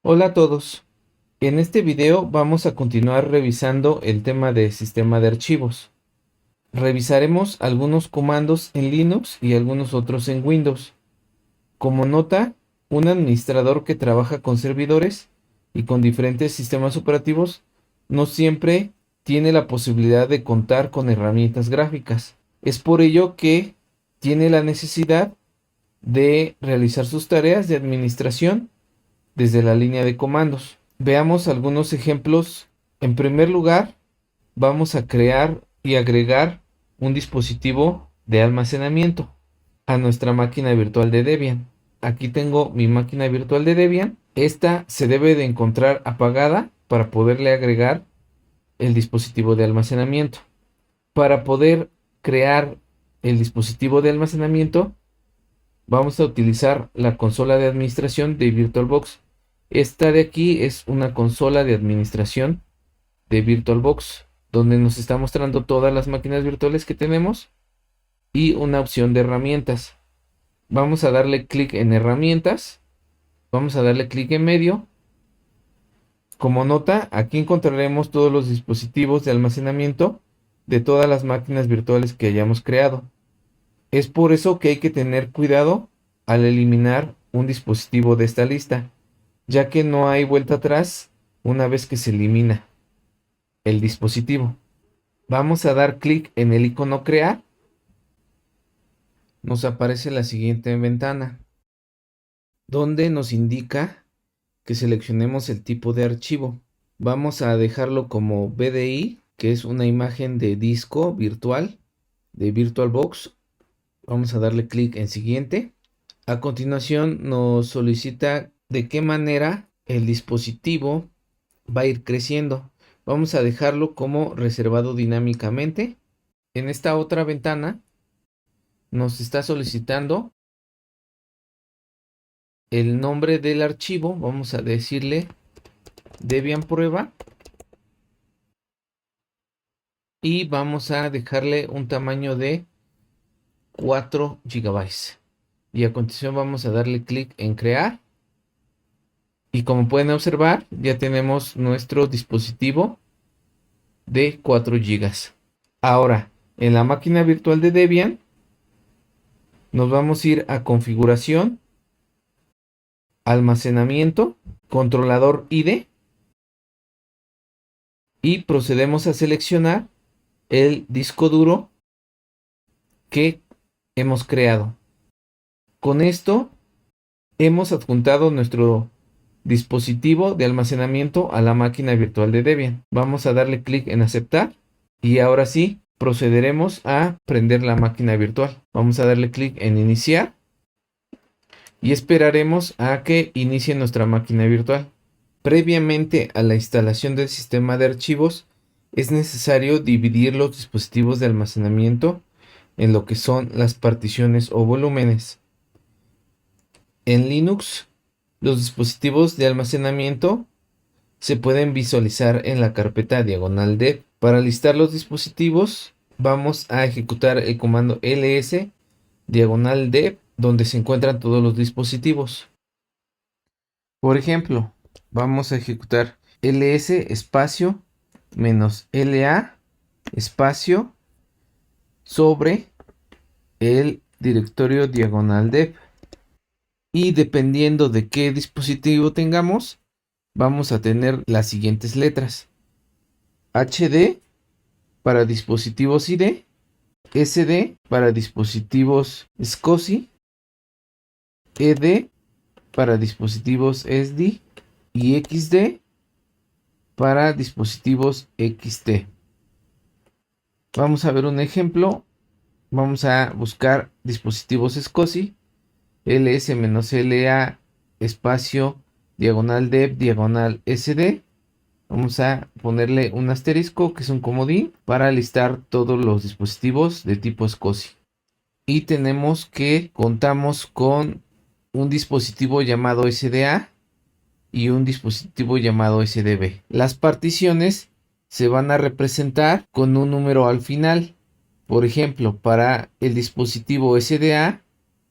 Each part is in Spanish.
Hola a todos. En este video vamos a continuar revisando el tema de sistema de archivos. Revisaremos algunos comandos en Linux y algunos otros en Windows. Como nota, un administrador que trabaja con servidores y con diferentes sistemas operativos no siempre tiene la posibilidad de contar con herramientas gráficas. Es por ello que tiene la necesidad de realizar sus tareas de administración desde la línea de comandos. Veamos algunos ejemplos. En primer lugar, vamos a crear y agregar un dispositivo de almacenamiento a nuestra máquina virtual de Debian. Aquí tengo mi máquina virtual de Debian. Esta se debe de encontrar apagada para poderle agregar el dispositivo de almacenamiento. Para poder crear el dispositivo de almacenamiento, vamos a utilizar la consola de administración de VirtualBox. Esta de aquí es una consola de administración de VirtualBox, donde nos está mostrando todas las máquinas virtuales que tenemos y una opción de herramientas. Vamos a darle clic en herramientas, vamos a darle clic en medio. Como nota, aquí encontraremos todos los dispositivos de almacenamiento de todas las máquinas virtuales que hayamos creado. Es por eso que hay que tener cuidado al eliminar un dispositivo de esta lista, ya que no hay vuelta atrás una vez que se elimina el dispositivo. Vamos a dar clic en el icono crear. Nos aparece la siguiente ventana, donde nos indica que seleccionemos el tipo de archivo. Vamos a dejarlo como BDI, que es una imagen de disco virtual de VirtualBox. Vamos a darle clic en siguiente. A continuación nos solicita de qué manera el dispositivo va a ir creciendo. Vamos a dejarlo como reservado dinámicamente. En esta otra ventana nos está solicitando el nombre del archivo. Vamos a decirle Debian prueba y vamos a dejarle un tamaño de 4 GB. Y a continuación vamos a darle clic en crear. Y como pueden observar, ya tenemos nuestro dispositivo de 4 GB. Ahora, en la máquina virtual de Debian, nos vamos a ir a configuración, almacenamiento, controlador ID y procedemos a seleccionar el disco duro que hemos creado. Con esto hemos adjuntado nuestro dispositivo de almacenamiento a la máquina virtual de Debian. Vamos a darle clic en aceptar y ahora sí procederemos a prender la máquina virtual. Vamos a darle clic en iniciar y esperaremos a que inicie nuestra máquina virtual. Previamente a la instalación del sistema de archivos, es necesario dividir los dispositivos de almacenamiento en lo que son las particiones o volúmenes. En Linux, los dispositivos de almacenamiento se pueden visualizar en la carpeta diagonal dev. Para listar los dispositivos, vamos a ejecutar el comando ls diagonal dev, donde se encuentran todos los dispositivos. Por ejemplo, vamos a ejecutar ls espacio menos la espacio sobre el directorio diagonal dev. Y dependiendo de qué dispositivo tengamos, vamos a tener las siguientes letras: HD para dispositivos ID, SD para dispositivos SCSI, ED para dispositivos SD y XD para dispositivos XT. Vamos a ver un ejemplo. Vamos a buscar dispositivos SCSI, ls-la espacio diagonal dev diagonal sd. Vamos a ponerle un asterisco, que es un comodín, para listar todos los dispositivos de tipo SCSI. Y tenemos que contamos con un dispositivo llamado SDA y un dispositivo llamado SDB. Las particiones se van a representar con un número al final. Por ejemplo, para el dispositivo SDA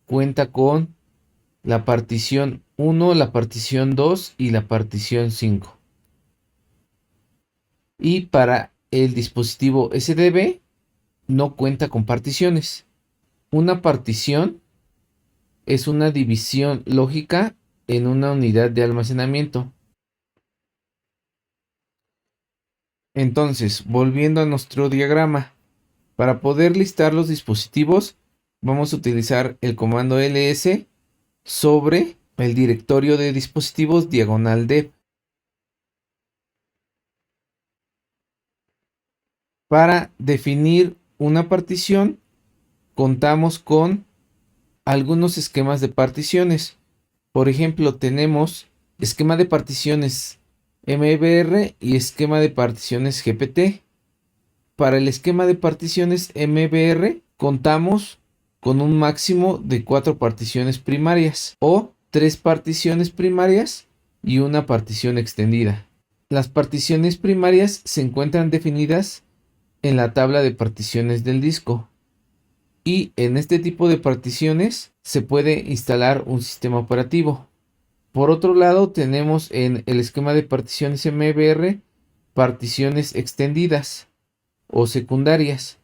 cuenta con la partición 1, la partición 2 y la partición 5. Y para el dispositivo SDB no cuenta con particiones. Una partición es una división lógica en una unidad de almacenamiento. Entonces, volviendo a nuestro diagrama, para poder listar los dispositivos, vamos a utilizar el comando ls sobre el directorio de dispositivos diagonal dev. Para definir una partición, contamos con algunos esquemas de particiones. Por ejemplo, tenemos esquema de particiones MBR y esquema de particiones GPT. Para el esquema de particiones MBR contamos con un máximo de 4 particiones primarias o 3 particiones primarias y una partición extendida. Las particiones primarias se encuentran definidas en la tabla de particiones del disco. Y en este tipo de particiones se puede instalar un sistema operativo. Por otro lado, tenemos en el esquema de particiones MBR particiones extendidas o secundarias.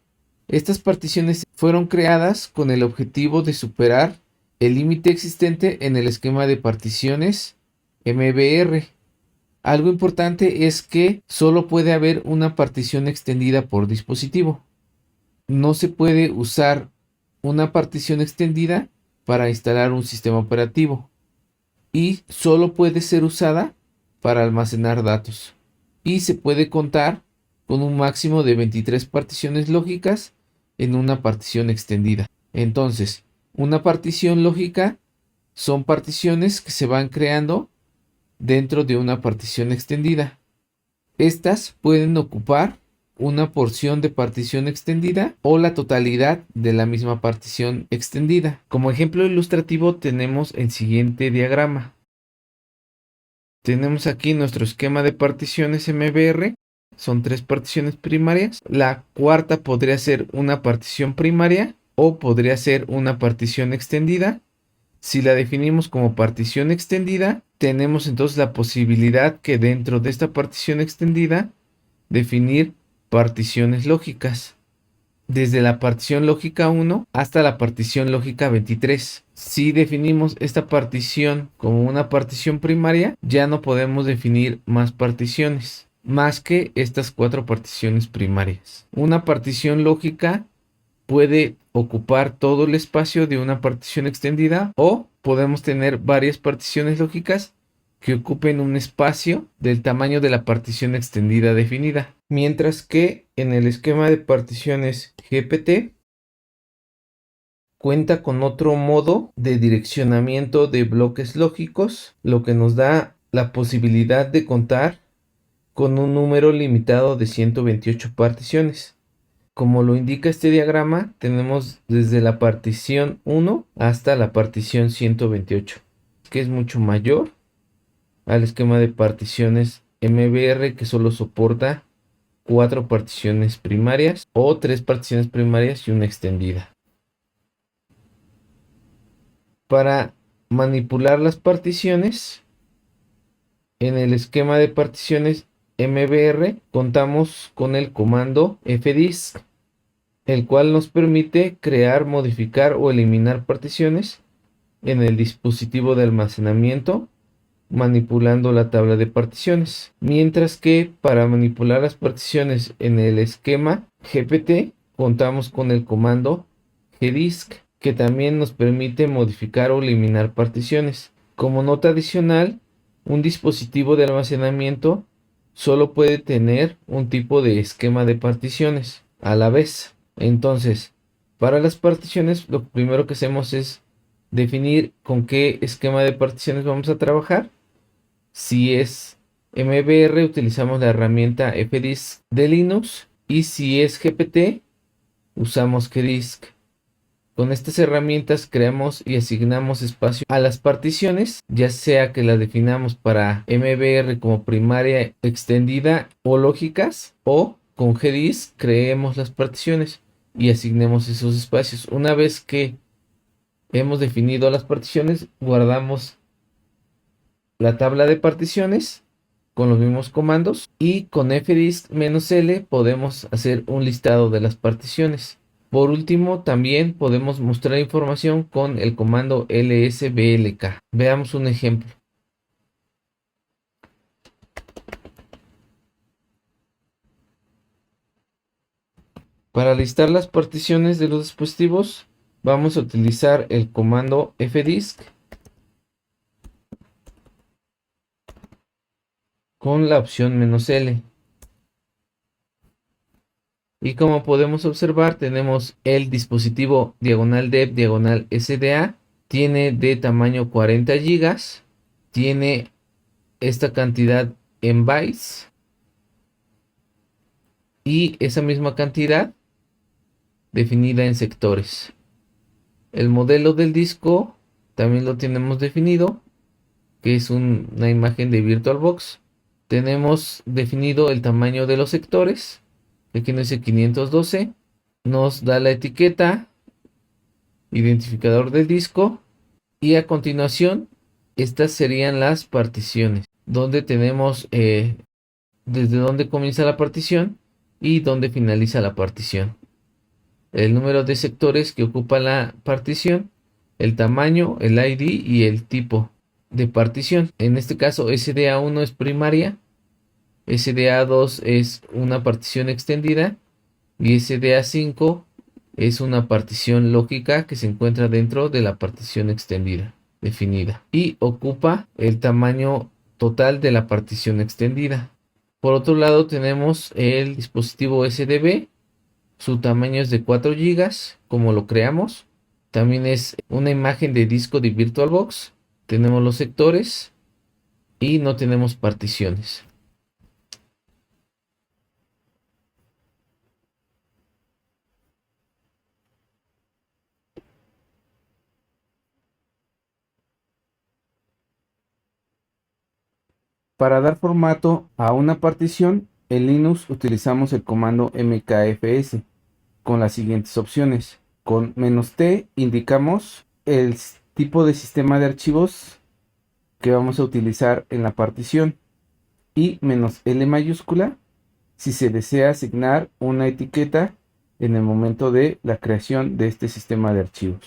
Estas particiones fueron creadas con el objetivo de superar el límite existente en el esquema de particiones MBR. Algo importante es que solo puede haber una partición extendida por dispositivo. No se puede usar una partición extendida para instalar un sistema operativo y solo puede ser usada para almacenar datos. Y se puede contar con un máximo de 23 particiones lógicas en una partición extendida. Entonces, una partición lógica son particiones que se van creando dentro de una partición extendida. Estas pueden ocupar una porción de partición extendida o la totalidad de la misma partición extendida. Como ejemplo ilustrativo tenemos el siguiente diagrama. Tenemos aquí nuestro esquema de particiones MBR. Son 3 particiones primarias. La cuarta podría ser una partición primaria o podría ser una partición extendida. Si la definimos como partición extendida, tenemos entonces la posibilidad que dentro de esta partición extendida definir particiones lógicas, desde la partición lógica 1 hasta la partición lógica 23. Si definimos esta partición como una partición primaria, ya no podemos definir más particiones, más que estas 4 particiones primarias. Una partición lógica puede ocupar todo el espacio de una partición extendida o podemos tener varias particiones lógicas que ocupen un espacio del tamaño de la partición extendida definida. Mientras que en el esquema de particiones GPT cuenta con otro modo de direccionamiento de bloques lógicos, lo que nos da la posibilidad de contar con un número limitado de 128 particiones. Como lo indica este diagrama, tenemos desde la partición 1 hasta la partición 128, que es mucho mayor al esquema de particiones MBR, que solo soporta 4 particiones primarias o 3 particiones primarias y una extendida. Para manipular las particiones, en el esquema de particiones MBR contamos con el comando fdisk, el cual nos permite crear, modificar o eliminar particiones en el dispositivo de almacenamiento manipulando la tabla de particiones. Mientras que para manipular las particiones en el esquema GPT contamos con el comando gdisk, que también nos permite modificar o eliminar particiones. Como nota adicional, un dispositivo de almacenamiento solo puede tener un tipo de esquema de particiones a la vez. Entonces, para las particiones, lo primero que hacemos es definir con qué esquema de particiones vamos a trabajar. Si es MBR, utilizamos la herramienta fdisk de Linux, y si es GPT, usamos gdisk. Con estas herramientas creamos y asignamos espacio a las particiones, ya sea que las definamos para MBR como primaria, extendida o lógicas, o con gdisk creemos las particiones y asignemos esos espacios. Una vez que hemos definido las particiones, guardamos la tabla de particiones con los mismos comandos, y con fdisk-l podemos hacer un listado de las particiones. Por último, también podemos mostrar información con el comando lsblk. Veamos un ejemplo. Para listar las particiones de los dispositivos, vamos a utilizar el comando fdisk con la opción "-l". Y como podemos observar, tenemos el dispositivo /dev/SDA. Tiene de tamaño 40 gigas. Tiene esta cantidad en bytes. Y esa misma cantidad definida en sectores. El modelo del disco también lo tenemos definido, que es una imagen de VirtualBox. Tenemos definido el tamaño de los sectores. Aquí nos dice 512. Nos da la etiqueta, identificador del disco. Y a continuación, estas serían las particiones, donde tenemos desde dónde comienza la partición y dónde finaliza la partición. El número de sectores que ocupa la partición, el tamaño, el ID y el tipo de partición. En este caso, SDA1 es primaria, SDA2 es una partición extendida y SDA5 es una partición lógica que se encuentra dentro de la partición extendida definida y ocupa el tamaño total de la partición extendida. Por otro lado, tenemos el dispositivo SDB. Su tamaño es de 4 gigas, como lo creamos. También es una imagen de disco de VirtualBox. Tenemos los sectores y no tenemos particiones. Para dar formato a una partición, en Linux utilizamos el comando mkfs con las siguientes opciones. Con "-t" indicamos el tipo de sistema de archivos que vamos a utilizar en la partición, y "-l" mayúscula si se desea asignar una etiqueta en el momento de la creación de este sistema de archivos.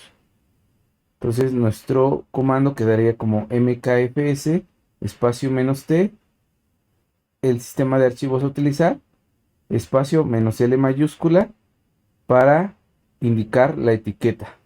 Entonces nuestro comando quedaría como mkfs espacio "-t", el sistema de archivos a utilizar, espacio "-l" mayúscula para indicar la etiqueta.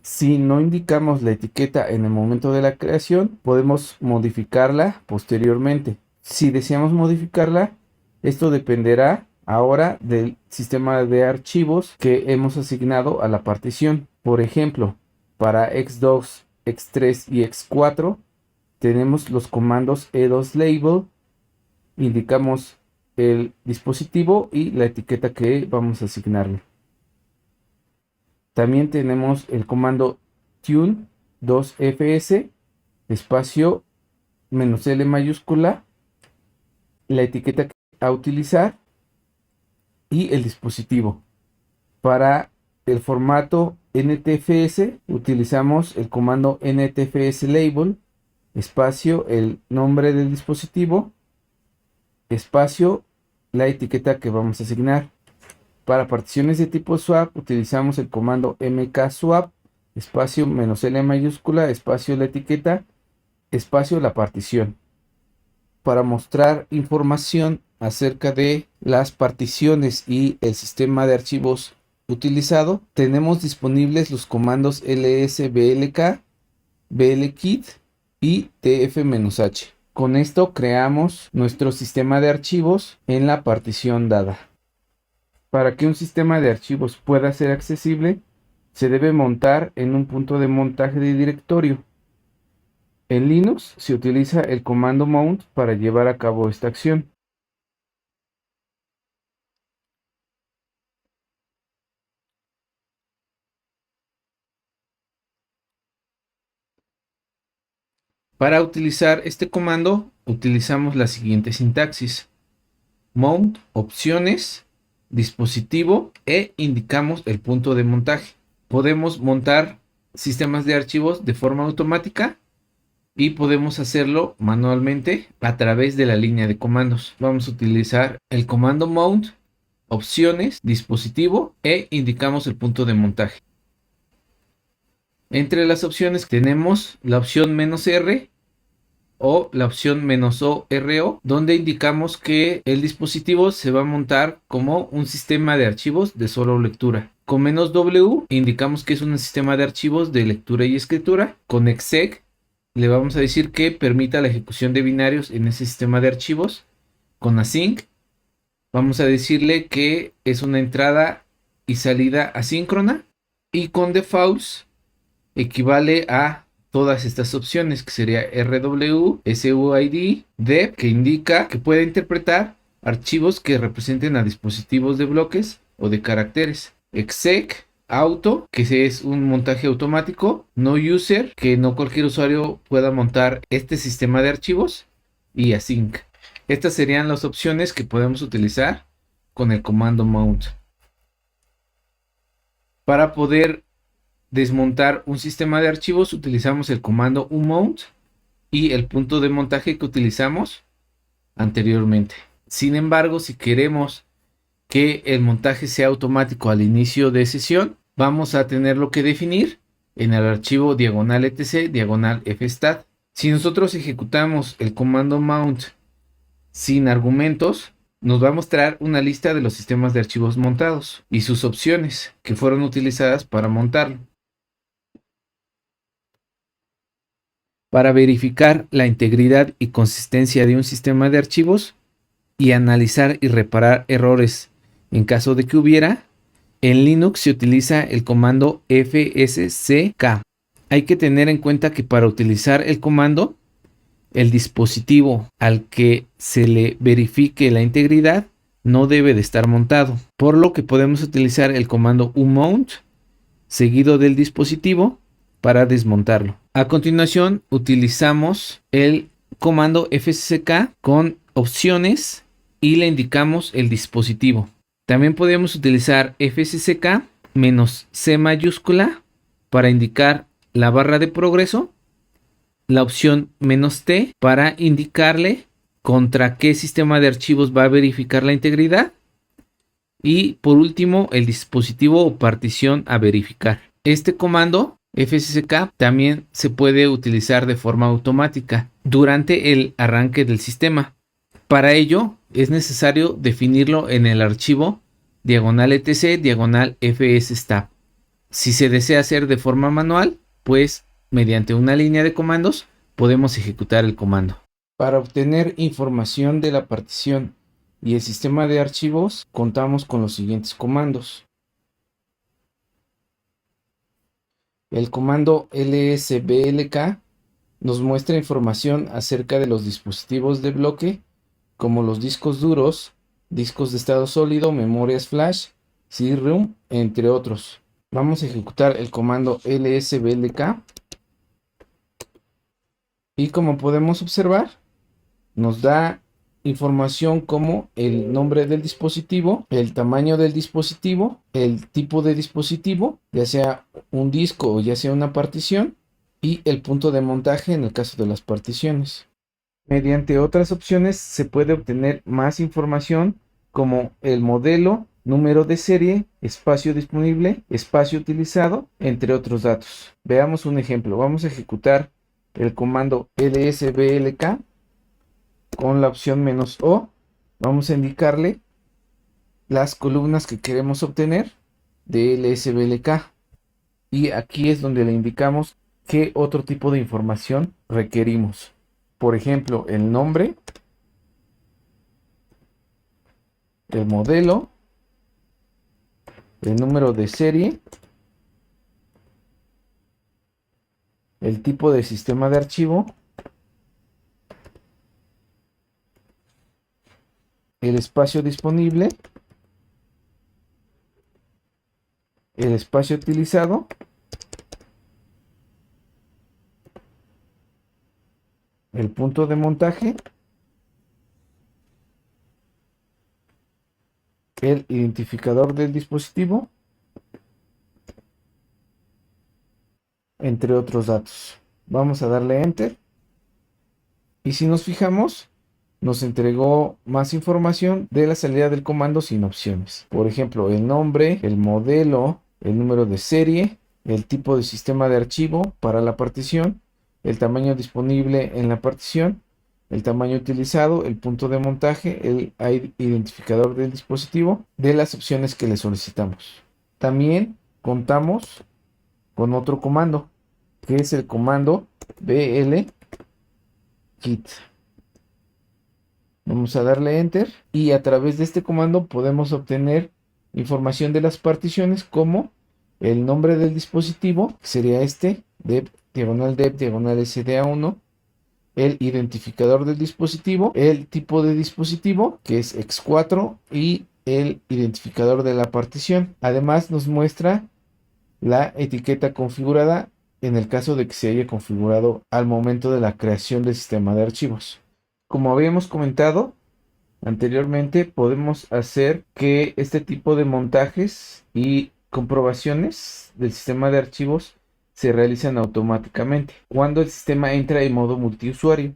Si no indicamos la etiqueta en el momento de la creación, podemos modificarla posteriormente. Si deseamos modificarla, esto dependerá ahora del sistema de archivos que hemos asignado a la partición. Por ejemplo, para x2, x3 y x4 tenemos los comandos e2label, indicamos el dispositivo y la etiqueta que vamos a asignarle. También tenemos el comando tune 2fs espacio "-l" mayúscula, la etiqueta a utilizar y el dispositivo. Para el formato NTFS utilizamos el comando NTFS label espacio el nombre del dispositivo espacio la etiqueta que vamos a asignar. Para particiones de tipo swap utilizamos el comando mkswap espacio "-l" mayúscula espacio la etiqueta espacio la partición. Para mostrar información acerca de las particiones y el sistema de archivos utilizado, tenemos disponibles los comandos lsblk, blkit y tf-h. Con esto creamos nuestro sistema de archivos en la partición dada. Para que un sistema de archivos pueda ser accesible, se debe montar en un punto de montaje de directorio. En Linux se utiliza el comando mount para llevar a cabo esta acción. Para utilizar este comando, utilizamos la siguiente sintaxis: mount, opciones, dispositivo e indicamos el punto de montaje. Podemos montar sistemas de archivos de forma automática y podemos hacerlo manualmente a través de la línea de comandos. Vamos a utilizar el comando mount, opciones, dispositivo e indicamos el punto de montaje. Entre las opciones tenemos la opción "-r" o la opción "-oro", donde indicamos que el dispositivo se va a montar como un sistema de archivos de solo lectura. Con "-w" indicamos que es un sistema de archivos de lectura y escritura. Con "exec" le vamos a decir que permita la ejecución de binarios en ese sistema de archivos. Con "async" vamos a decirle que es una entrada y salida asíncrona. Y con "defaults" equivale a todas estas opciones, que sería "rw", "suid", "dep", que indica que puede interpretar archivos que representen a dispositivos de bloques o de caracteres, "exec", "auto", que es un montaje automático, "no user", que no cualquier usuario pueda montar este sistema de archivos, y "async". Estas serían las opciones que podemos utilizar con el comando mount. Para poder desmontar un sistema de archivos utilizamos el comando unmount y el punto de montaje que utilizamos anteriormente. Sin embargo, si queremos que el montaje sea automático al inicio de sesión, vamos a tenerlo que definir en el archivo "-etc-fstat". Si nosotros ejecutamos el comando mount sin argumentos, nos va a mostrar una lista de los sistemas de archivos montados y sus opciones que fueron utilizadas para montarlo. Para verificar la integridad y consistencia de un sistema de archivos y analizar y reparar errores en caso de que hubiera, en Linux se utiliza el comando fsck. Hay que tener en cuenta que para utilizar el comando, el dispositivo al que se le verifique la integridad no debe de estar montado, por lo que podemos utilizar el comando unmount seguido del dispositivo para desmontarlo. A continuación utilizamos el comando fsck con opciones y le indicamos el dispositivo. También podemos utilizar fsck -c mayúscula para indicar la barra de progreso, la opción "-t" para indicarle contra qué sistema de archivos va a verificar la integridad, y por último el dispositivo o partición a verificar. Este comando fsck también se puede utilizar de forma automática durante el arranque del sistema. Para ello es necesario definirlo en el archivo "-etc-fstab". Si se desea hacer de forma manual, pues mediante una línea de comandos podemos ejecutar el comando. Para obtener información de la partición y el sistema de archivos, contamos con los siguientes comandos. El comando lsblk nos muestra información acerca de los dispositivos de bloque, como los discos duros, discos de estado sólido, memorias flash, CD-ROM, entre otros. Vamos a ejecutar el comando lsblk y, como podemos observar, nos da información como el nombre del dispositivo, el tamaño del dispositivo, el tipo de dispositivo, ya sea un disco o ya sea una partición, y el punto de montaje en el caso de las particiones. Mediante otras opciones se puede obtener más información como el modelo, número de serie, espacio disponible, espacio utilizado, entre otros datos. Veamos un ejemplo. Vamos a ejecutar el comando lsblk con la opción "-o". Vamos a indicarle las columnas que queremos obtener de lsblk, y aquí es donde le indicamos qué otro tipo de información requerimos. Por ejemplo, el nombre, el modelo, el número de serie, el tipo de sistema de archivo, el espacio disponible, el espacio utilizado, el punto de montaje, el identificador del dispositivo entre otros datos. Vamos a darle Enter. Y si nos fijamos, nos entregó más información de la salida del comando sin opciones. Por ejemplo, el nombre, el modelo, el número de serie, el tipo de sistema de archivo para la partición, el tamaño disponible en la partición, el tamaño utilizado, el punto de montaje, el identificador del dispositivo, de las opciones que le solicitamos. También contamos con otro comando, que es el comando blkit. Vamos a darle Enter y a través de este comando podemos obtener información de las particiones como el nombre del dispositivo, que sería este, dep, diagonal SDA1, el identificador del dispositivo, el tipo de dispositivo, que es X4, y el identificador de la partición. Además nos muestra la etiqueta configurada en el caso de que se haya configurado al momento de la creación del sistema de archivos. Como habíamos comentado anteriormente, podemos hacer que este tipo de montajes y comprobaciones del sistema de archivos se realicen automáticamente cuando el sistema entra en modo multiusuario.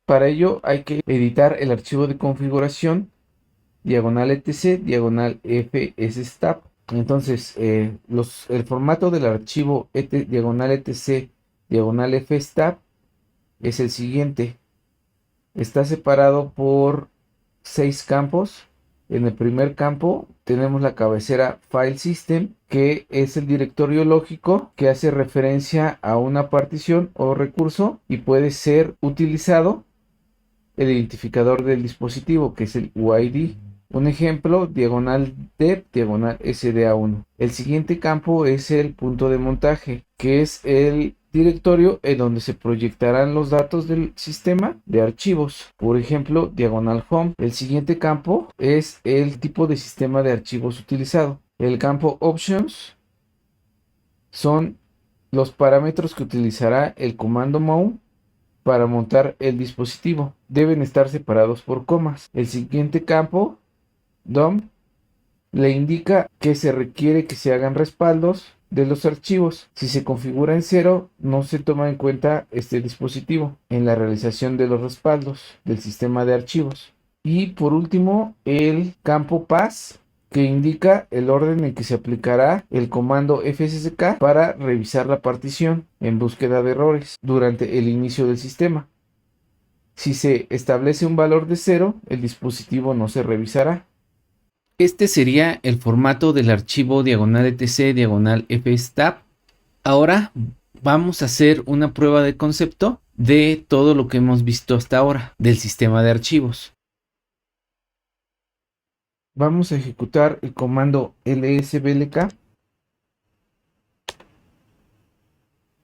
Para ello hay que editar el archivo de configuración etc fstab. Entonces, el formato del archivo etc fstab es el siguiente. Está separado por 6 campos. En el primer campo tenemos la cabecera File System, que es el directorio lógico que hace referencia a una partición o recurso y puede ser utilizado el identificador del dispositivo, que es el UID. Un ejemplo, diagonal dep, diagonal SDA1. El siguiente campo es el punto de montaje, que es el directorio en donde se proyectarán los datos del sistema de archivos. Por ejemplo, diagonal home. El siguiente campo es el tipo de sistema de archivos utilizado. El campo options son los parámetros que utilizará el comando mount para montar el dispositivo. Deben estar separados por comas. El siguiente campo, DOM, le indica que se requiere que se hagan respaldos de los archivos. Si se configura en 0, no se toma en cuenta este dispositivo en la realización de los respaldos del sistema de archivos. Y por último, el campo pass, que indica el orden en que se aplicará el comando fssk para revisar la partición en búsqueda de errores durante el inicio del sistema. Si se establece un valor de 0, el dispositivo no se revisará. Este sería el formato del archivo diagonal etc diagonal fstab. Ahora vamos a hacer una prueba de concepto de todo lo que hemos visto hasta ahora del sistema de archivos. Vamos a ejecutar el comando lsblk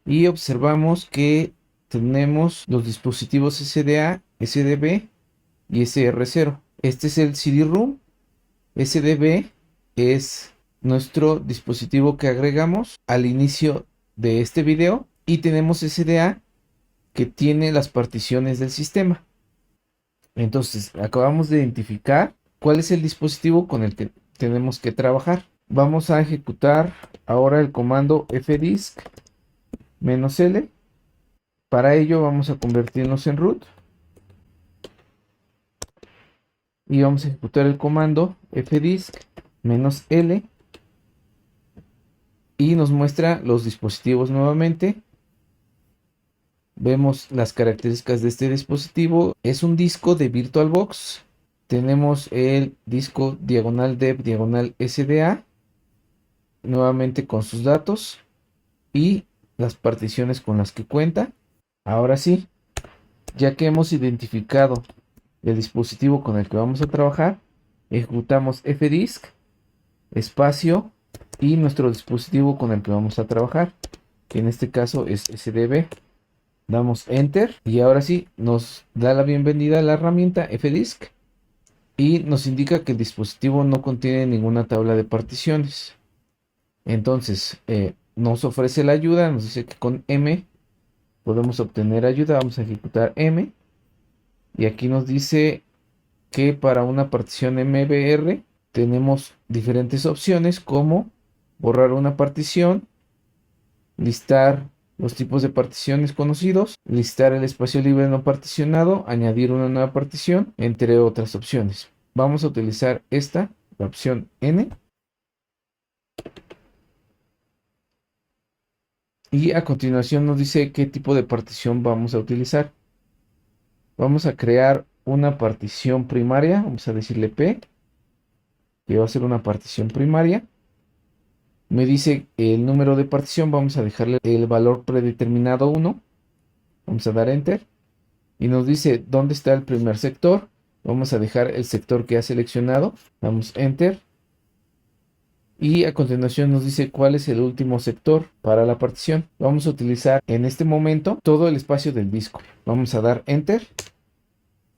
y observamos que tenemos los dispositivos SDA, SDB y SR0. Este es el CD-ROM. SDB es nuestro dispositivo que agregamos al inicio de este video y tenemos SDA que tiene las particiones del sistema. Entonces acabamos de identificar cuál es el dispositivo con el que tenemos que trabajar. Vamos a ejecutar ahora el comando fdisk -l. Para ello vamos a convertirnos en root y vamos a ejecutar el comando fdisk -l y nos muestra los dispositivos nuevamente. Vemos las características de este dispositivo. Es un disco de VirtualBox. Tenemos el disco diagonal dep diagonal SDA nuevamente con sus datos y las particiones con las que cuenta. Ahora sí, ya que hemos identificado el dispositivo con el que vamos a trabajar, ejecutamos fdisk espacio y nuestro dispositivo con el que vamos a trabajar, que en este caso es SDB. Damos Enter y ahora sí nos da la bienvenida a la herramienta fdisk y nos indica que el dispositivo no contiene ninguna tabla de particiones. Entonces nos ofrece la ayuda, nos dice que con M podemos obtener ayuda. Vamos a ejecutar M y aquí nos dice que para una partición MBR tenemos diferentes opciones como borrar una partición, listar los tipos de particiones conocidos, listar el espacio libre no particionado, añadir una nueva partición, entre otras opciones. Vamos a utilizar esta, la opción N. Y a continuación nos dice qué tipo de partición vamos a utilizar. Vamos a crear una partición primaria, vamos a decirle P, que va a ser una partición primaria. Me dice el número de partición, vamos a dejarle el valor predeterminado 1. Vamos a dar Enter. Y nos dice dónde está el primer sector. Vamos a dejar el sector que ha seleccionado. Damos Enter. Y a continuación nos dice cuál es el último sector para la partición. Vamos a utilizar en este momento todo el espacio del disco. Vamos a dar Enter.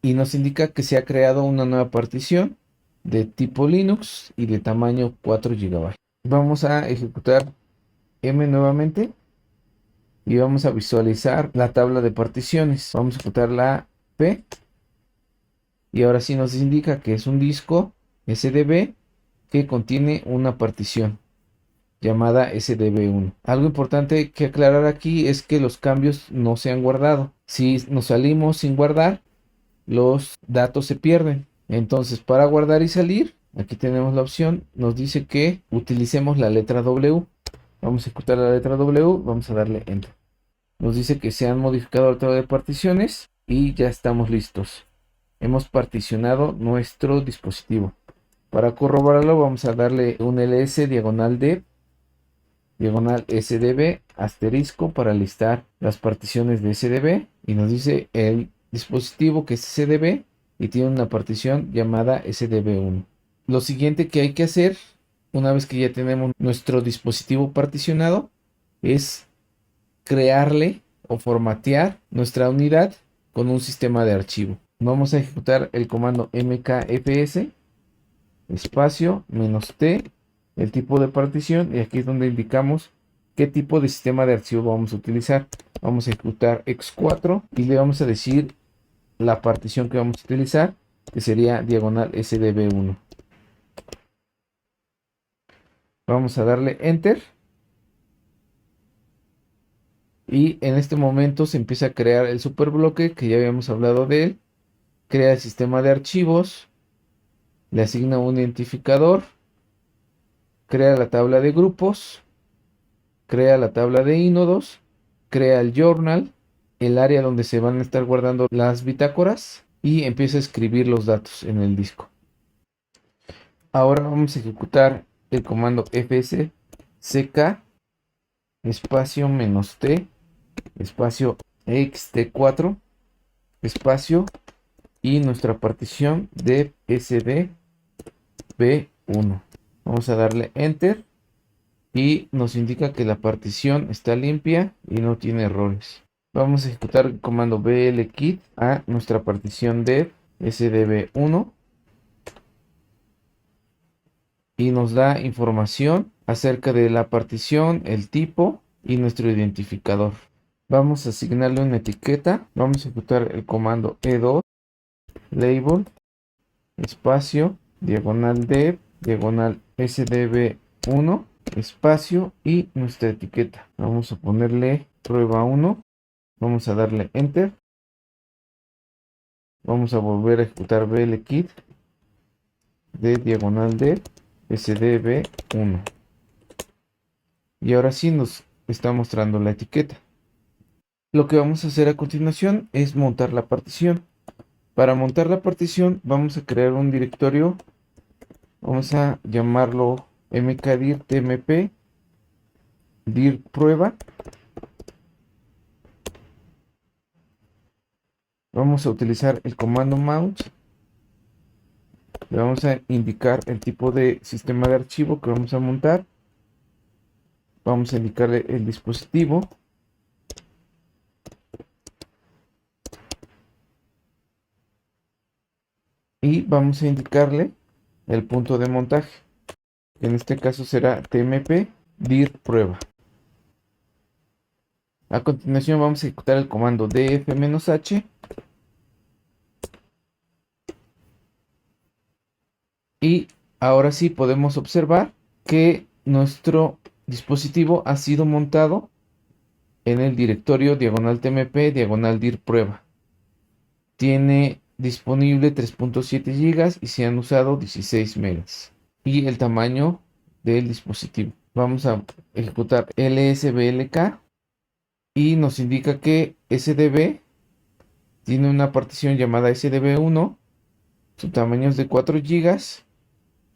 Y nos indica que se ha creado una nueva partición de tipo Linux y de tamaño 4 GB. Vamos a ejecutar M nuevamente y vamos a visualizar la tabla de particiones. Vamos a ejecutar la P y ahora sí nos indica que es un disco SDB que contiene una partición llamada SDB1. Algo importante que aclarar aquí es que los cambios no se han guardado. Si nos salimos sin guardar, los datos se pierden. Entonces, para guardar y salir, aquí tenemos la opción. Nos dice que utilicemos la letra W. Vamos a ejecutar la letra W, vamos a darle Enter. Nos dice que se han modificado la tabla de particiones y ya estamos listos. Hemos particionado nuestro dispositivo. Para corroborarlo vamos a darle un ls diagonal d diagonal sdb asterisco para listar las particiones de sdb y nos dice el dispositivo que es sdb y tiene una partición llamada sdb1. Lo siguiente que hay que hacer una vez que ya tenemos nuestro dispositivo particionado es crearle o formatear nuestra unidad con un sistema de archivo. Vamos a ejecutar el comando mkfs espacio -t, el tipo de partición, y aquí es donde indicamos qué tipo de sistema de archivo vamos a utilizar. Vamos a ejecutar x4 y le vamos a decir la partición que vamos a utilizar, que sería diagonal sdb1. Vamos a darle Enter. Y en este momento se empieza a crear el superbloque que ya habíamos hablado de él. Crea el sistema de archivos. Le asigna un identificador. Crea la tabla de grupos. Crea la tabla de ínodos. Crea el journal. El área donde se van a estar guardando las bitácoras. Y empieza a escribir los datos en el disco. Ahora vamos a ejecutar el comando fs ck espacio -t espacio xt4 espacio y nuestra partición de sdb1. Vamos a darle Enter y nos indica que la partición está limpia y no tiene errores. Vamos a ejecutar el comando blkit a nuestra partición de sdb1 y nos da información acerca de la partición, el tipo y nuestro identificador. Vamos a asignarle una etiqueta. Vamos a ejecutar el comando e2 label espacio diagonal dev diagonal sdb1 espacio y nuestra etiqueta. Vamos a ponerle prueba 1. Vamos a darle Enter. Vamos a volver a ejecutar blkit de diagonal dev sdb1. Y ahora sí nos está mostrando la etiqueta. Lo que vamos a hacer a continuación es montar la partición. Para montar la partición vamos a crear un directorio. Vamos a llamarlo mkdir tmp dir prueba. Vamos a utilizar el comando mount. Le vamos a indicar el tipo de sistema de archivo que vamos a montar. Vamos a indicarle el dispositivo. Y vamos a indicarle el punto de montaje. En este caso será tmp dir prueba. A continuación vamos a ejecutar el comando df-h. Y ahora sí podemos observar que nuestro dispositivo ha sido montado en el directorio diagonal tmp diagonal dir prueba. Tiene disponible 3.7 GB y se han usado 16 megas. Y el tamaño del dispositivo. Vamos a ejecutar lsblk y nos indica que SDB tiene una partición llamada SDB1. Su tamaño es de 4 GB.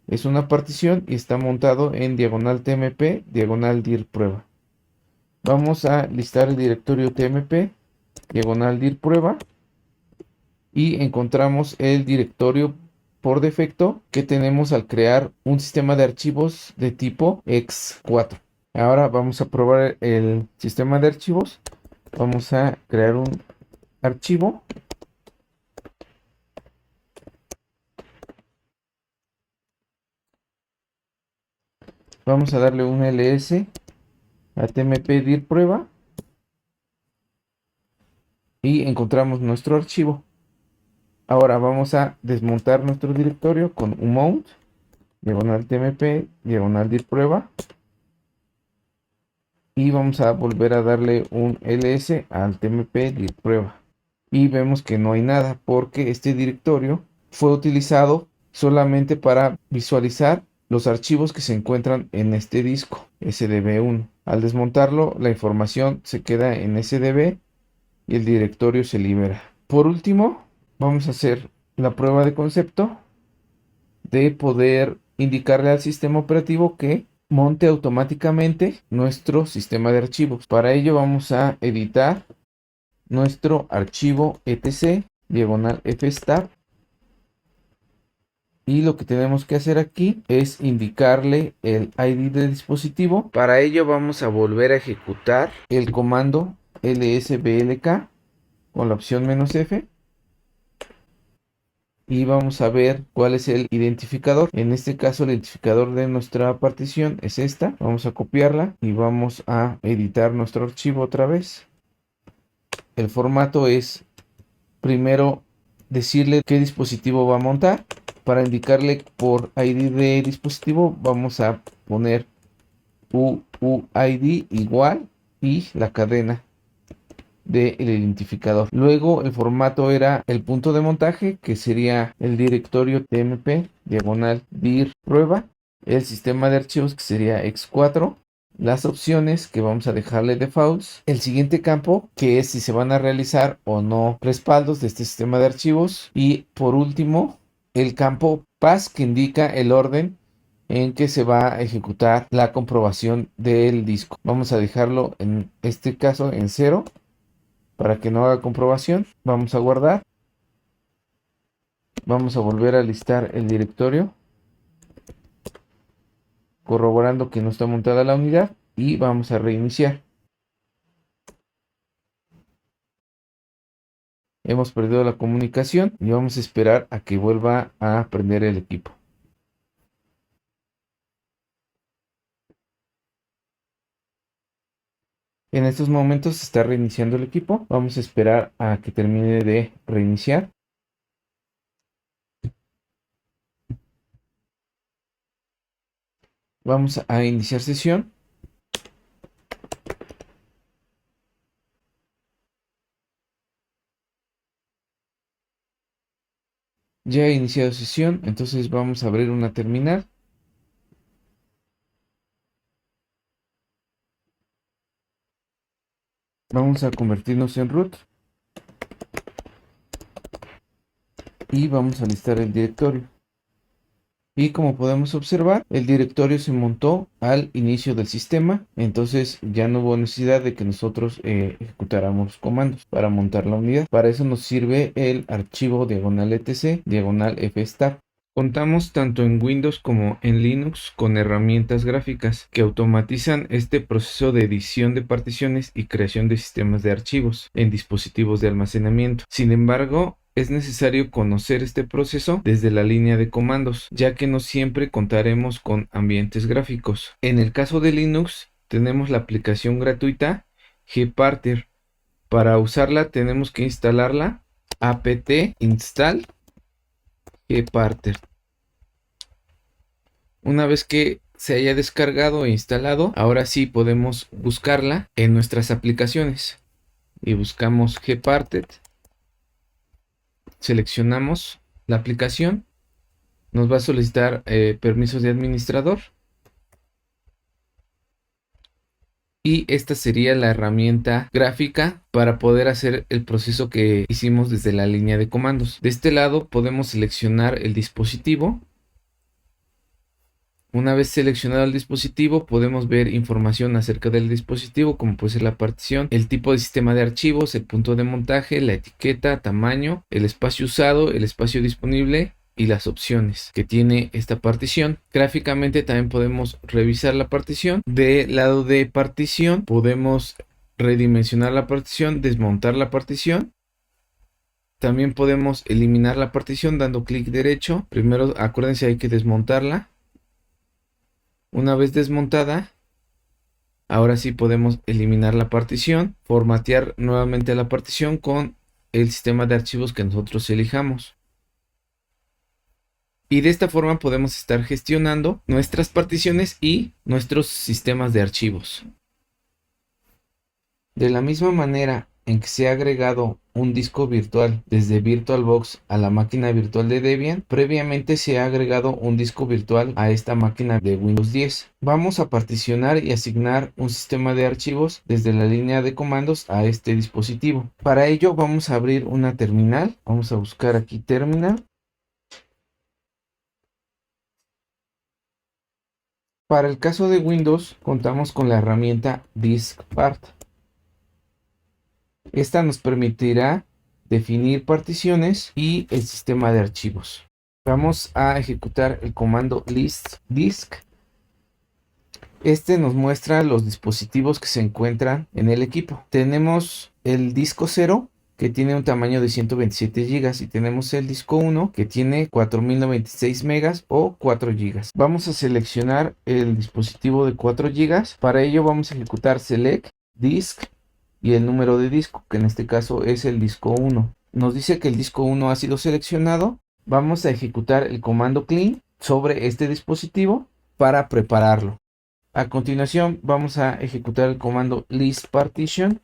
Es una partición y está montado en diagonal tmp diagonal dir prueba. Vamos a listar el directorio tmp diagonal dir prueba y encontramos el directorio por defecto que tenemos al crear un sistema de archivos de tipo x4. Ahora vamos a probar el sistema de archivos. Vamos a crear un archivo. Vamos a darle un ls a tmp dir prueba y encontramos nuestro archivo. Ahora vamos a desmontar nuestro directorio con un mount diagonal tmp diagonal dir prueba y vamos a volver a darle un ls al tmp dir prueba y vemos que no hay nada porque este directorio fue utilizado solamente para visualizar los archivos que se encuentran en este disco SDB1. Al desmontarlo, la información se queda en SDB y el directorio se libera. Por último, vamos a hacer la prueba de concepto de poder indicarle al sistema operativo que monte automáticamente nuestro sistema de archivos. Para ello vamos a editar nuestro archivo etc diagonal fstab y lo que tenemos que hacer aquí es indicarle el ID del dispositivo. Para ello vamos a volver a ejecutar el comando lsblk con la opción "-f" y vamos a ver cuál es el identificador. En este caso el identificador de nuestra partición es esta. Vamos a copiarla y vamos a editar nuestro archivo otra vez. El formato es primero decirle qué dispositivo va a montar. Para indicarle por ID de dispositivo vamos a poner UUID igual y la cadena del identificador. Luego el formato era el punto de montaje, que sería el directorio tmp diagonal dir prueba, el sistema de archivos, que sería x4, las opciones que vamos a dejarle defaults, el siguiente campo que es si se van a realizar o no respaldos de este sistema de archivos, y por último el campo pass que indica el orden en que se va a ejecutar la comprobación del disco. Vamos a dejarlo en este caso en 0 para que no haga comprobación. Vamos a guardar. Vamos a volver a listar el directorio, corroborando que no está montada la unidad, y vamos a reiniciar. Hemos perdido la comunicación y vamos a esperar a que vuelva a prender el equipo. En estos momentos se está reiniciando el equipo. Vamos a esperar a que termine de reiniciar. Vamos a iniciar sesión. Ya he iniciado sesión, entonces vamos a abrir una terminal. Vamos a convertirnos en root. Y vamos a listar el directorio. Y como podemos observar, el directorio se montó al inicio del sistema, entonces ya no hubo necesidad de que nosotros ejecutáramos los comandos para montar la unidad. Para eso nos sirve el archivo diagonal etc diagonal fstab. Contamos tanto en Windows como en Linux con herramientas gráficas que automatizan este proceso de edición de particiones y creación de sistemas de archivos en dispositivos de almacenamiento. Sin embargo, es necesario conocer este proceso desde la línea de comandos, ya que no siempre contaremos con ambientes gráficos. En el caso de Linux, tenemos la aplicación gratuita gparter. Para usarla tenemos que instalarla apt install gparter. Una vez que se haya descargado e instalado, ahora sí podemos buscarla en nuestras aplicaciones. Y buscamos Gparted. Seleccionamos la aplicación. Nos va a solicitar permisos de administrador. Y esta sería la herramienta gráfica para poder hacer el proceso que hicimos desde la línea de comandos. De este lado podemos seleccionar el dispositivo. Una vez seleccionado el dispositivo, podemos ver información acerca del dispositivo, como puede ser la partición, el tipo de sistema de archivos, el punto de montaje, la etiqueta, tamaño, el espacio usado, el espacio disponible y las opciones que tiene esta partición. Gráficamente también podemos revisar la partición. Del lado de partición podemos redimensionar la partición, desmontar la partición. También podemos eliminar la partición dando clic derecho. Primero acuérdense, hay que desmontarla. Una vez desmontada, ahora sí podemos eliminar la partición, formatear nuevamente la partición con el sistema de archivos que nosotros elijamos. Y de esta forma podemos estar gestionando nuestras particiones y nuestros sistemas de archivos. De la misma manera en que se ha agregado un disco virtual desde VirtualBox a la máquina virtual de Debian, previamente se ha agregado un disco virtual a esta máquina de Windows 10. Vamos a particionar y asignar un sistema de archivos desde la línea de comandos a este dispositivo. Para ello vamos a abrir una terminal. Vamos a buscar aquí terminal. Para el caso de Windows contamos con la herramienta DiskPart. Esta nos permitirá definir particiones y el sistema de archivos. Vamos a ejecutar el comando list_disk. Este nos muestra los dispositivos que se encuentran en el equipo. Tenemos el disco 0 que tiene un tamaño de 127 GB y tenemos el disco 1 que tiene 4096 megas o 4 GB. Vamos a seleccionar el dispositivo de 4 GB. Para ello vamos a ejecutar select disk y el número de disco, que en este caso es el disco 1. Nos dice que el disco 1 ha sido seleccionado. Vamos a ejecutar el comando clean sobre este dispositivo para prepararlo. A continuación vamos a ejecutar el comando list partition.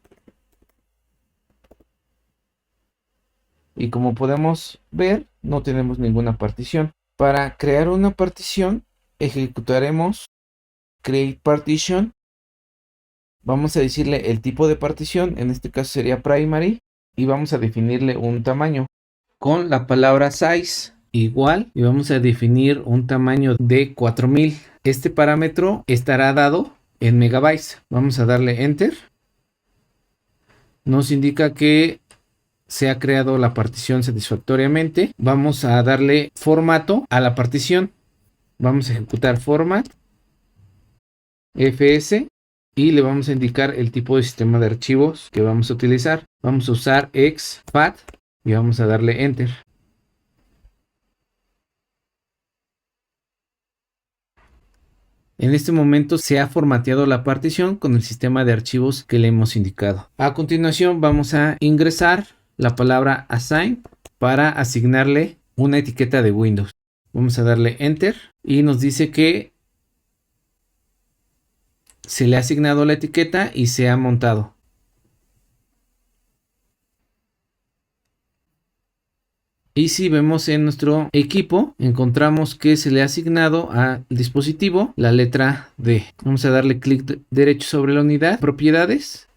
Y como podemos ver, no tenemos ninguna partición. Para crear una partición, ejecutaremos create partition. Vamos a decirle el tipo de partición, en este caso sería primary, y vamos a definirle un tamaño con la palabra size igual, y vamos a definir un tamaño de 4000. Este parámetro estará dado en megabytes. Vamos a darle enter. Nos indica que se ha creado la partición satisfactoriamente. Vamos a darle formato a la partición. Vamos a ejecutar format fs. Y le vamos a indicar el tipo de sistema de archivos que vamos a utilizar. Vamos a usar exFAT y vamos a darle enter. En este momento se ha formateado la partición con el sistema de archivos que le hemos indicado. A continuación vamos a ingresar la palabra assign para asignarle una etiqueta de Windows. Vamos a darle enter y nos dice que se le ha asignado la etiqueta y se ha montado. Y si vemos en nuestro equipo, encontramos que se le ha asignado al dispositivo la letra D. Vamos a darle clic derecho sobre la unidad, propiedades.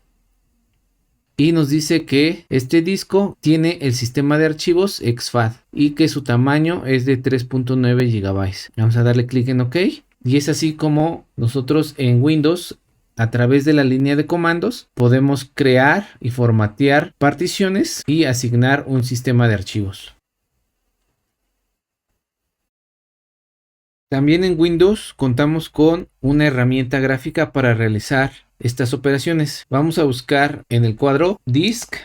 Y nos dice que este disco tiene el sistema de archivos exFAT y que su tamaño es de 3.9 GB. Vamos a darle clic en OK. Y es así como nosotros en Windows, a través de la línea de comandos, podemos crear y formatear particiones y asignar un sistema de archivos. También en Windows contamos con una herramienta gráfica para realizar estas operaciones. Vamos a buscar en el cuadro disk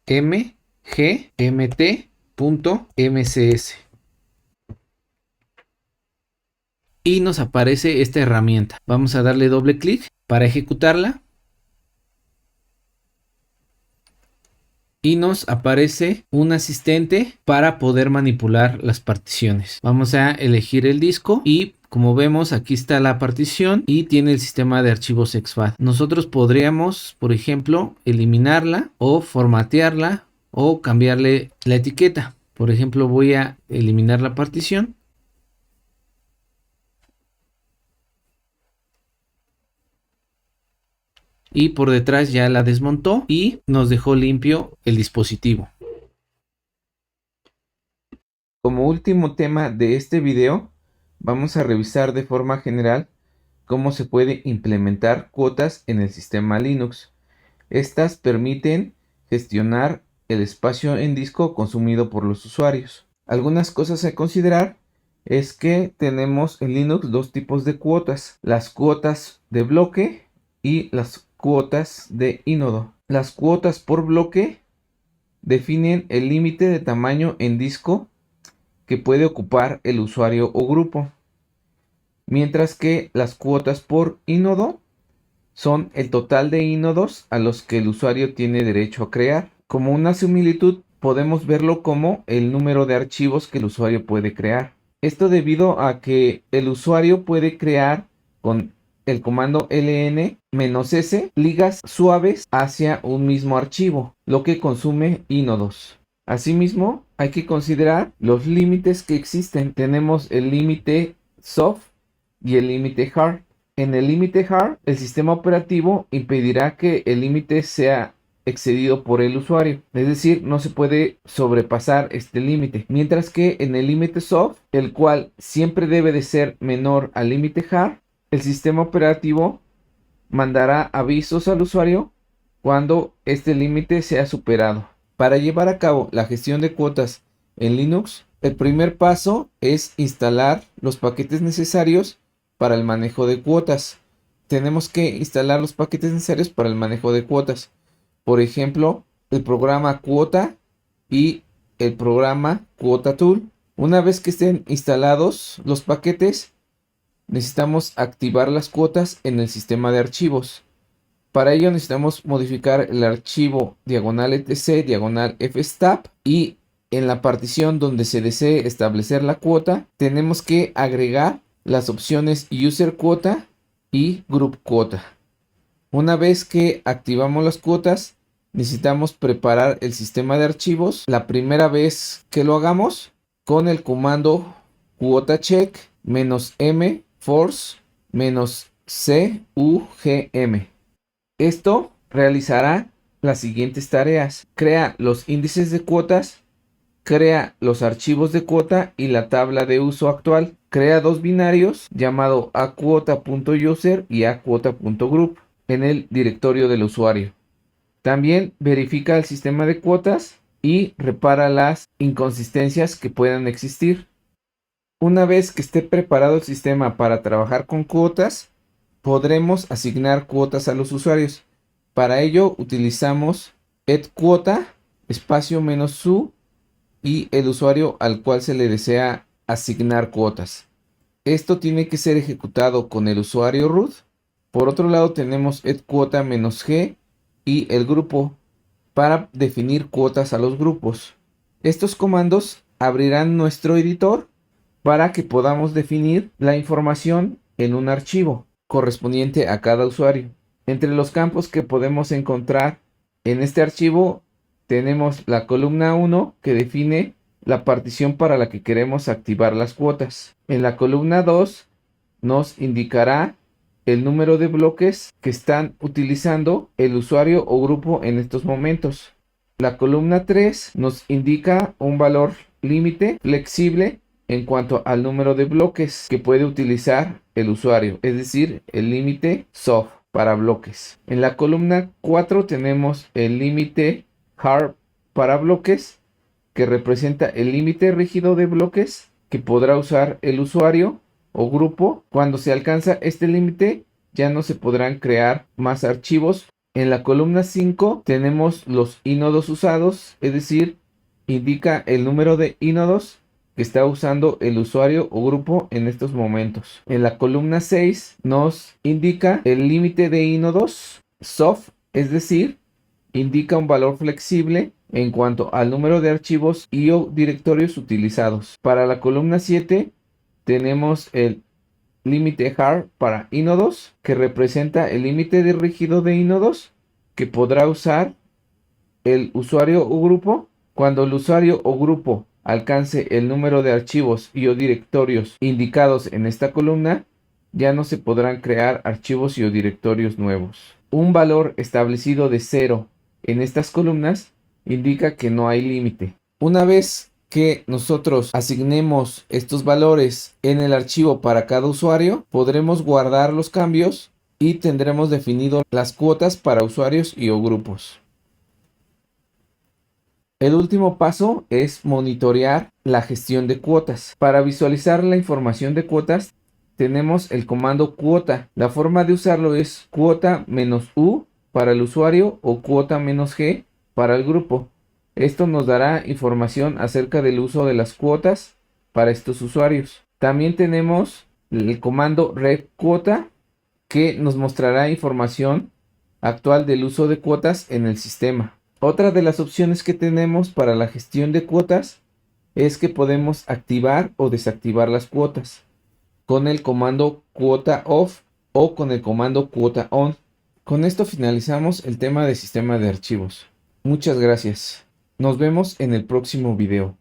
mgmt.mcs. Y nos aparece esta herramienta. Vamos a darle doble clic para ejecutarla. Y nos aparece un asistente para poder manipular las particiones. Vamos a elegir el disco y Como vemos, aquí está la partición y tiene el sistema de archivos exFAT. Nosotros podríamos, por ejemplo, eliminarla o formatearla o cambiarle la etiqueta. Por ejemplo, voy a eliminar la partición. Y por detrás ya la desmontó y nos dejó limpio el dispositivo. Como último tema de este video, vamos a revisar de forma general cómo se puede implementar cuotas en el sistema Linux. Estas permiten gestionar el espacio en disco consumido por los usuarios. Algunas cosas a considerar es que tenemos en Linux dos tipos de cuotas: las cuotas de bloque y las cuotas de ínodo. Las cuotas por bloque definen el límite de tamaño en disco que puede ocupar el usuario o grupo, mientras que las cuotas por ínodo son el total de ínodos a los que el usuario tiene derecho a crear. Como una similitud, podemos verlo como el número de archivos que el usuario puede crear. Esto debido a que el usuario puede crear con el comando ln-s ligas suaves hacia un mismo archivo, lo que consume ínodos. Asimismo, hay que considerar los límites que existen. Tenemos el límite soft y el límite hard. En el límite hard, el sistema operativo impedirá que el límite sea excedido por el usuario, es decir, no se puede sobrepasar este límite, mientras que en el límite soft, el cual siempre debe de ser menor al límite hard, el sistema operativo mandará avisos al usuario cuando este límite sea superado. Para llevar a cabo la gestión de cuotas en Linux, el primer paso es instalar los paquetes necesarios para el manejo de cuotas. Tenemos que instalar los paquetes necesarios para el manejo de cuotas. Por ejemplo, el programa Quota y el programa Quota Tool. Una vez que estén instalados los paquetes, necesitamos activar las cuotas en el sistema de archivos. Para ello necesitamos modificar el archivo /etc /fstab y en la partición donde se desee establecer la cuota tenemos que agregar las opciones user quota y group quota. Una vez que activamos las cuotas, necesitamos preparar el sistema de archivos. La primera vez que lo hagamos con el comando quota check -m force -cugm. Esto realizará las siguientes tareas: crea los índices de cuotas, crea los archivos de cuota y la tabla de uso actual, crea dos binarios llamado aquota.user y aquota.group en el directorio del usuario. También verifica el sistema de cuotas y repara las inconsistencias que puedan existir. Una vez que esté preparado el sistema para trabajar con cuotas, podremos asignar cuotas a los usuarios. Para ello utilizamos @quota espacio -su y el usuario al cual se le desea asignar cuotas. Esto tiene que ser ejecutado con el usuario root. Por otro lado tenemos @quota -g y el grupo para definir cuotas a los grupos. Estos comandos abrirán nuestro editor para que podamos definir la información en un archivo correspondiente a cada usuario. Entre los campos que podemos encontrar en este archivo tenemos la columna 1 que define la partición para la que queremos activar las cuotas. En la columna 2 nos indicará el número de bloques que están utilizando el usuario o grupo en estos momentos. La columna 3 nos indica un valor límite flexible en cuanto al número de bloques que puede utilizar el usuario, es decir, el límite soft para bloques. En la columna 4 tenemos el límite hard para bloques, que representa el límite rígido de bloques que podrá usar el usuario o grupo. Cuando se alcanza este límite, ya no se podrán crear más archivos. En la columna 5 tenemos los ínodos usados, es decir, indica el número de ínodos que está usando el usuario o grupo en estos momentos. En la columna 6 nos indica el límite de ínodos soft, es decir, indica un valor flexible en cuanto al número de archivos y o directorios utilizados. Para la columna 7 tenemos el límite hard para inodos, que representa el límite de rígido de inodos que podrá usar el usuario o grupo. Cuando el usuario o grupo alcance el número de archivos y o directorios indicados en esta columna, ya no se podrán crear archivos y o directorios nuevos. Un valor establecido de 0 en estas columnas indica que no hay límite. Una vez que nosotros asignemos estos valores en el archivo para cada usuario, podremos guardar los cambios y tendremos definido las cuotas para usuarios y o grupos. El último paso es monitorear la gestión de cuotas. Para visualizar la información de cuotas, tenemos el comando cuota. La forma de usarlo es cuota -u para el usuario o cuota -g para el grupo. Esto nos dará información acerca del uso de las cuotas para estos usuarios. También tenemos el comando recuota, que nos mostrará información actual del uso de cuotas en el sistema. Otra de las opciones que tenemos para la gestión de cuotas es que podemos activar o desactivar las cuotas con el comando cuota off o con el comando cuota on. Con esto finalizamos el tema de sistema de archivos. Muchas gracias. Nos vemos en el próximo video.